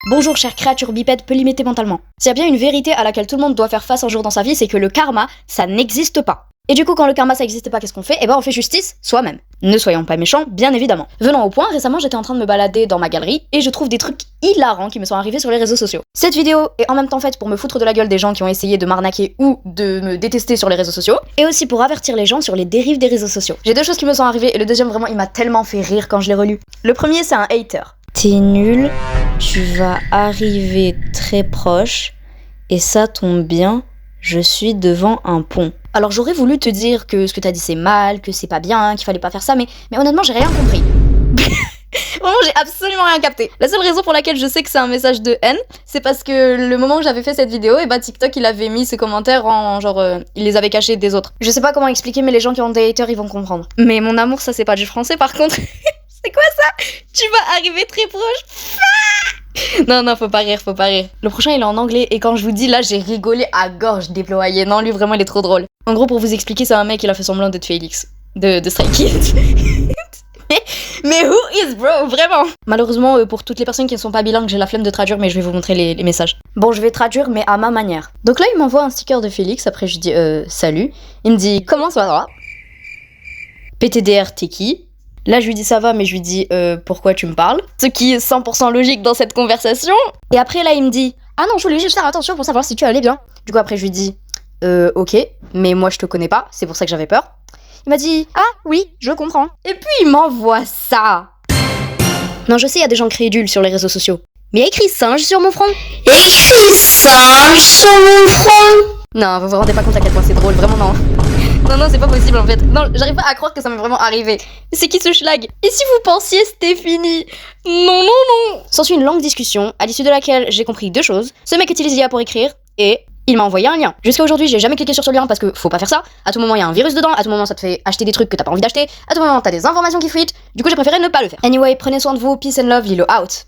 Bonjour chère créature bipède peu limitée mentalement. S'il y a bien une vérité à laquelle tout le monde doit faire face un jour dans sa vie, c'est que le karma, ça n'existe pas. Et du coup, quand le karma ça n'existe pas, qu'est-ce qu'on fait? Eh ben on fait justice soi-même. Ne soyons pas méchants, bien évidemment. Venons au point, récemment j'étais en train de me balader dans ma galerie et je trouve des trucs hilarants qui me sont arrivés sur les réseaux sociaux. Cette vidéo est en même temps faite pour me foutre de la gueule des gens qui ont essayé de m'arnaquer ou de me détester sur les réseaux sociaux, et aussi pour avertir les gens sur les dérives des réseaux sociaux. J'ai deux choses qui me sont arrivées et le deuxième vraiment il m'a tellement fait rire quand je l'ai relu. Le premier c'est un hater. T'es nul, tu vas arriver très proche, et ça tombe bien, je suis devant un pont. Alors j'aurais voulu te dire que ce que t'as dit c'est mal, que c'est pas bien, qu'il fallait pas faire ça, mais honnêtement j'ai rien compris. Vraiment j'ai absolument rien capté. La seule raison pour laquelle je sais que c'est un message de haine, c'est parce que le moment où j'avais fait cette vidéo, et bah TikTok il avait mis ses commentaires en genre il les avait cachés des autres. Je sais pas comment expliquer mais les gens qui ont des haters ils vont comprendre. Mais mon amour ça c'est pas du français par contre. C'est quoi ça? Tu vas arriver très proche. Non, faut pas rire. Le prochain, il est en anglais, et quand je vous dis, là, j'ai rigolé à gorge déployée. Non, lui, vraiment, il est trop drôle. En gros, pour vous expliquer, c'est un mec, il a fait semblant d'être Félix. De Stray Kids. mais who is bro, vraiment? Malheureusement, pour toutes les personnes qui ne sont pas bilingues, j'ai la flemme de traduire, mais je vais vous montrer les messages. Bon, je vais traduire, mais à ma manière. Donc là, il m'envoie un sticker de Félix, après je lui dis, salut. Il me dit, comment ça va? PTDR, t'es qui? Là, je lui dis ça va, mais je lui dis pourquoi tu me parles? Ce qui est 100% logique dans cette conversation. Et après, là, il me dit ah non, je voulais juste faire attention pour savoir si tu allais bien. Du coup, après, je lui dis ok, mais moi, je te connais pas, c'est pour ça que j'avais peur. Il m'a dit ah oui, je comprends. Et puis, il m'envoie ça. Non, je sais, il y a des gens crédules sur les réseaux sociaux. Mais il y a écrit singe sur mon front. Écrit singe sur mon front. Non, vous vous rendez pas compte à quel point c'est drôle, vraiment non. Non, c'est pas possible en fait. Non, j'arrive pas à croire que ça m'est vraiment arrivé. C'est qui ce schlag? Et si vous pensiez c'était fini? Non. S'ensuit une longue discussion, à l'issue de laquelle j'ai compris deux choses. Ce mec utilise l'IA pour écrire, et il m'a envoyé un lien. Jusqu'à aujourd'hui, j'ai jamais cliqué sur ce lien parce que faut pas faire ça. À tout moment, il y a un virus dedans, à tout moment, ça te fait acheter des trucs que t'as pas envie d'acheter, à tout moment, t'as des informations qui fuitent. Du coup, j'ai préféré ne pas le faire. Anyway, prenez soin de vous, peace and love, Lilo out.